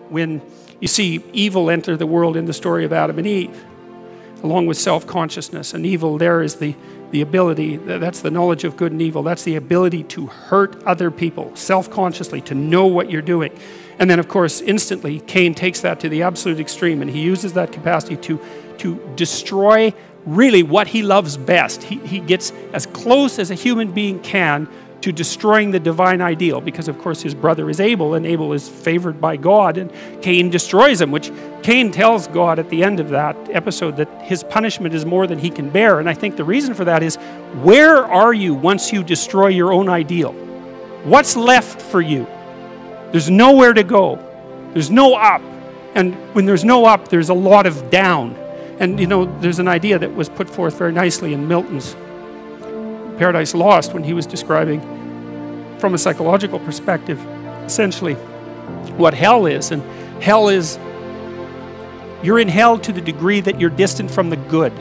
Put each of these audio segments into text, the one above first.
when you see evil enter the world in the story of Adam and Eve, along with self-consciousness. And evil there is the ability, that's the knowledge of good and evil. That's the ability to hurt other people self-consciously, to know what you're doing. And then, of course, instantly, Cain takes that to the absolute extreme, and he uses that capacity to destroy really what he loves best. He gets as close as a human being can to destroying the divine ideal, because of course his brother is Abel, and Abel is favored by God, and Cain destroys him, which Cain tells God at the end of that episode that his punishment is more than he can bear. And I think the reason for that is, where are you once you destroy your own ideal? What's left for you? There's nowhere to go. There's no up. And when there's no up, there's a lot of down. And you know, there's an idea that was put forth very nicely in Milton's Paradise Lost, when he was describing from a psychological perspective essentially what hell is. And hell is, you're in hell to the degree that you're distant from the good.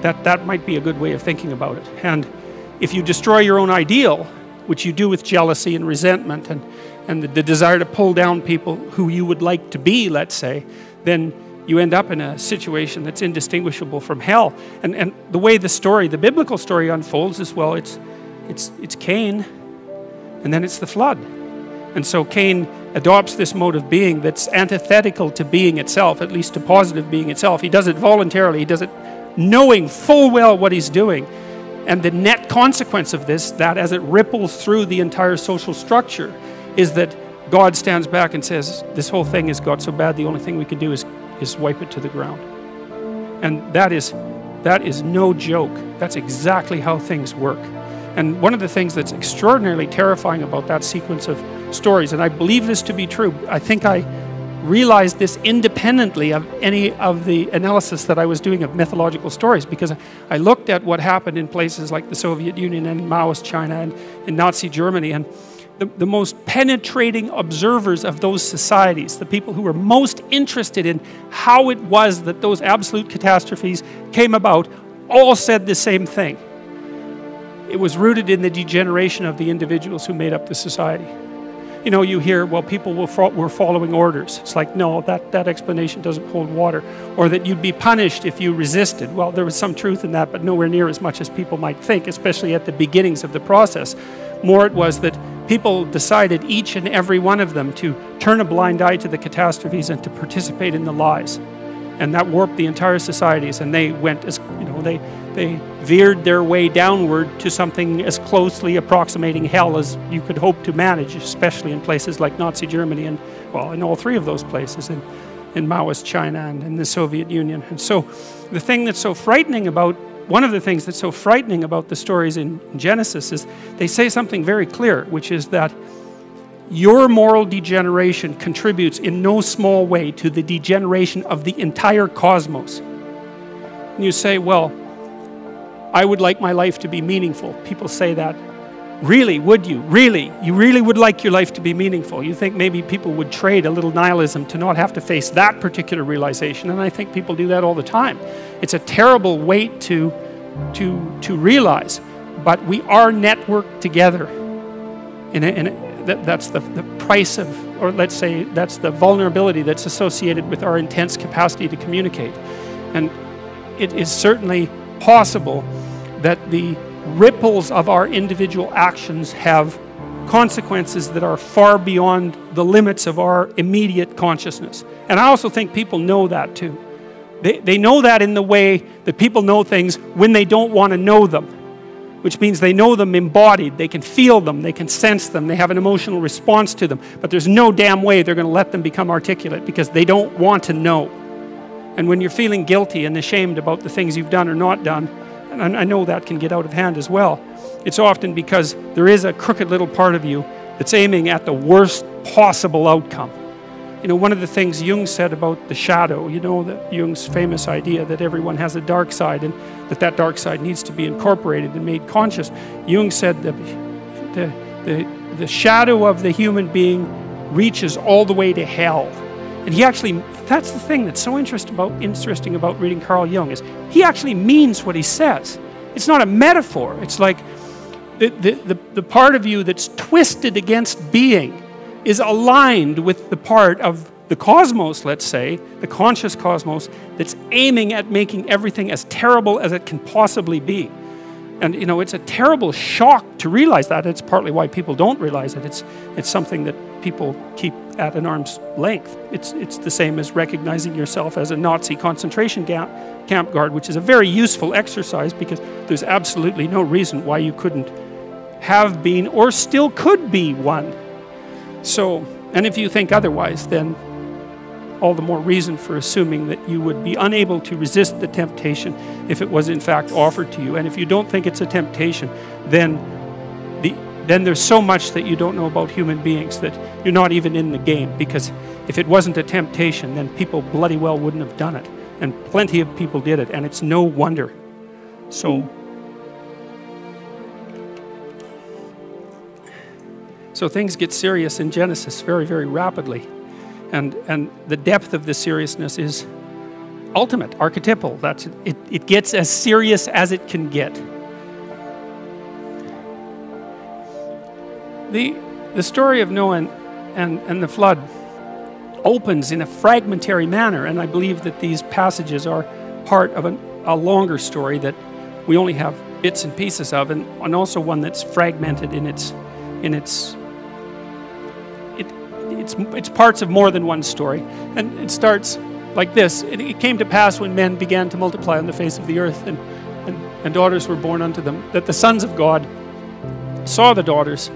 That might be a good way of thinking about it. And if you destroy your own ideal, which you do with jealousy and resentment and the desire to pull down people who you would like to be, let's say, then you end up in a situation that's indistinguishable from hell. And the way the story, the biblical story unfolds is, well, it's Cain, and then it's the flood. And so Cain adopts this mode of being that's antithetical to being itself, at least to positive being itself. He does it voluntarily. He does it knowing full well what he's doing. And the net consequence of this, that as it ripples through the entire social structure, is that God stands back and says, this whole thing has got so bad, the only thing we can do is wipe it to the ground. And that is no joke. That's exactly how things work. And one of the things that's extraordinarily terrifying about that sequence of stories, and I believe this to be true, I think I realized this independently of any of the analysis that I was doing of mythological stories, because I looked at what happened in places like the Soviet Union and Maoist China and in Nazi Germany, and the most penetrating observers of those societies, the people who were most interested in how it was that those absolute catastrophes came about, all said the same thing. It was rooted in the degeneration of the individuals who made up the society. You know, you hear, well, people were following orders. It's like, no, that explanation doesn't hold water. Or that you'd be punished if you resisted. Well, there was some truth in that, but nowhere near as much as people might think, especially at the beginnings of the process. More it was that people decided, each and every one of them, to turn a blind eye to the catastrophes and to participate in the lies. And that warped the entire societies, and they went, as you know, they veered their way downward to something as closely approximating hell as you could hope to manage, especially in places like Nazi Germany and, well, in all three of those places, in Maoist China and in the Soviet Union. And so the thing that's so frightening about, one of the things that's so frightening about the stories in Genesis is they say something very clear, which is that your moral degeneration contributes in no small way to the degeneration of the entire cosmos. And you say, well, I would like my life to be meaningful. People say that. Really, would you? Really? You really would like your life to be meaningful? You think maybe people would trade a little nihilism to not have to face that particular realization, and I think people do that all the time. It's a terrible weight to realize, but we are networked together. That's the price of, or let's say that's the vulnerability that's associated with our intense capacity to communicate. And it is certainly possible that the ripples of our individual actions have consequences that are far beyond the limits of our immediate consciousness. And I also think people know that too. They know that in the way that people know things when they don't want to know them, which means they know them embodied, they can feel them, they can sense them, they have an emotional response to them, but there's no damn way they're going to let them become articulate because they don't want to know. And when you're feeling guilty and ashamed about the things you've done or not done, and I know that can get out of hand as well, it's often because there is a crooked little part of you that's aiming at the worst possible outcome. You know, one of the things Jung said about the shadow, you know, that Jung's famous idea that everyone has a dark side and that dark side needs to be incorporated and made conscious. Jung said that the shadow of the human being reaches all the way to hell. And he actually, that's the thing that's so interesting about reading Carl Jung, is he actually means what he says. It's not a metaphor. It's like the part of you that's twisted against being is aligned with the part of the cosmos, let's say, the conscious cosmos, that's aiming at making everything as terrible as it can possibly be. And, you know, it's a terrible shock to realize that. It's partly why people don't realize it. It's something that people keep at an arm's length. It's the same as recognizing yourself as a Nazi concentration camp guard, which is a very useful exercise because there's absolutely no reason why you couldn't have been or still could be one. So, and if you think otherwise, then all the more reason for assuming that you would be unable to resist the temptation if it was in fact offered to you. And if you don't think it's a temptation, then there's so much that you don't know about human beings that you're not even in the game, because if it wasn't a temptation, then people bloody well wouldn't have done it. And plenty of people did it, and it's no wonder. So things get serious in Genesis very, very rapidly. And the depth of the seriousness is ultimate, archetypal. That's it gets as serious as it can get. The story of Noah and the flood opens in a fragmentary manner, and I believe that these passages are part of a longer story that we only have bits and pieces of, and also one that's fragmented in its parts of more than one story. And it starts like this. It came to pass when men began to multiply on the face of the earth, and daughters were born unto them, that the sons of God saw the daughters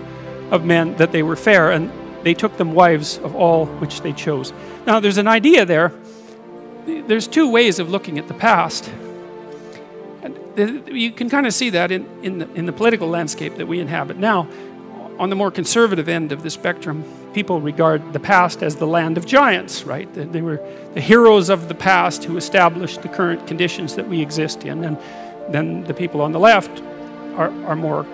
of men, that they were fair, and they took them wives of all which they chose. Now there's an idea there. There's two ways of looking at the past. And you can kind of see that in the political landscape that we inhabit now. On the more conservative end of the spectrum, people regard the past as the land of giants, right? They were the heroes of the past who established the current conditions that we exist in. And then the people on the left are more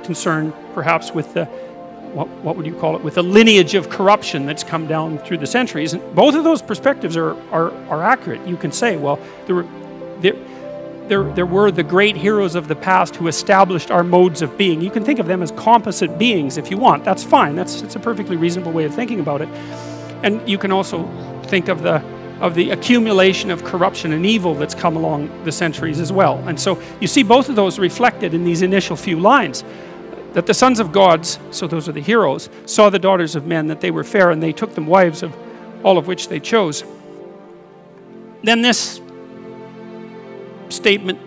concerned perhaps with the, what would you call it, with the lineage of corruption that's come down through the centuries. And both of those perspectives are accurate. You can say, well, there were the great heroes of the past who established our modes of being. You can think of them as composite beings if you want. That's fine. It's a perfectly reasonable way of thinking about it. And you can also think of the accumulation of corruption and evil that's come along the centuries as well. And so you see both of those reflected in these initial few lines. That the sons of gods, so those are the heroes, saw the daughters of men, that they were fair, and they took them wives of all of which they chose. Then this statement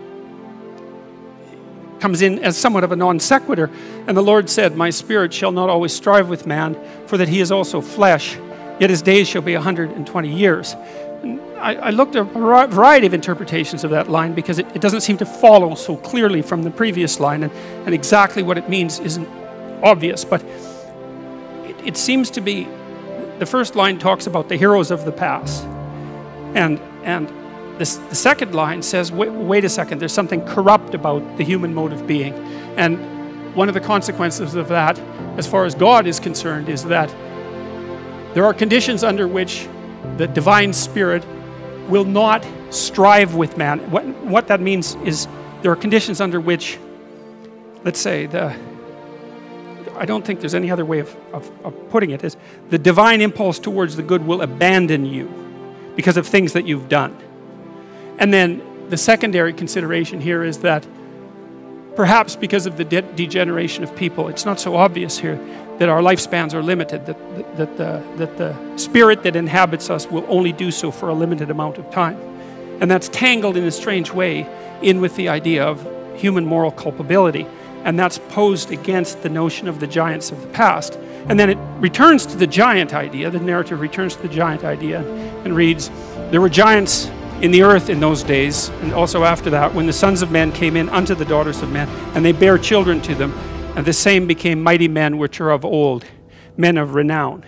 comes in as somewhat of a non sequitur. And the Lord said, my spirit shall not always strive with man, for that he is also flesh, yet his days shall be 120 years. And I looked at a variety of interpretations of that line because it doesn't seem to follow so clearly from the previous line, and exactly what it means isn't obvious, but it seems to be, the first line talks about the heroes of the past, and the second line says, wait a second, there's something corrupt about the human mode of being. And one of the consequences of that, as far as God is concerned, is that there are conditions under which the divine spirit will not strive with man. What that means is there are conditions under which, let's say, I don't think there's any other way of putting it, is the divine impulse towards the good will abandon you because of things that you've done. And then the secondary consideration here is that perhaps because of the degeneration of people, it's not so obvious here that our lifespans are limited, that the spirit that inhabits us will only do so for a limited amount of time. And that's tangled in a strange way in with the idea of human moral culpability. And that's posed against the notion of the giants of the past. And then it returns to the giant idea, the narrative returns to the giant idea and reads, there were giants in the earth in those days, and also after that, when the sons of men came in unto the daughters of men, and they bare children to them, and the same became mighty men which are of old, men of renown.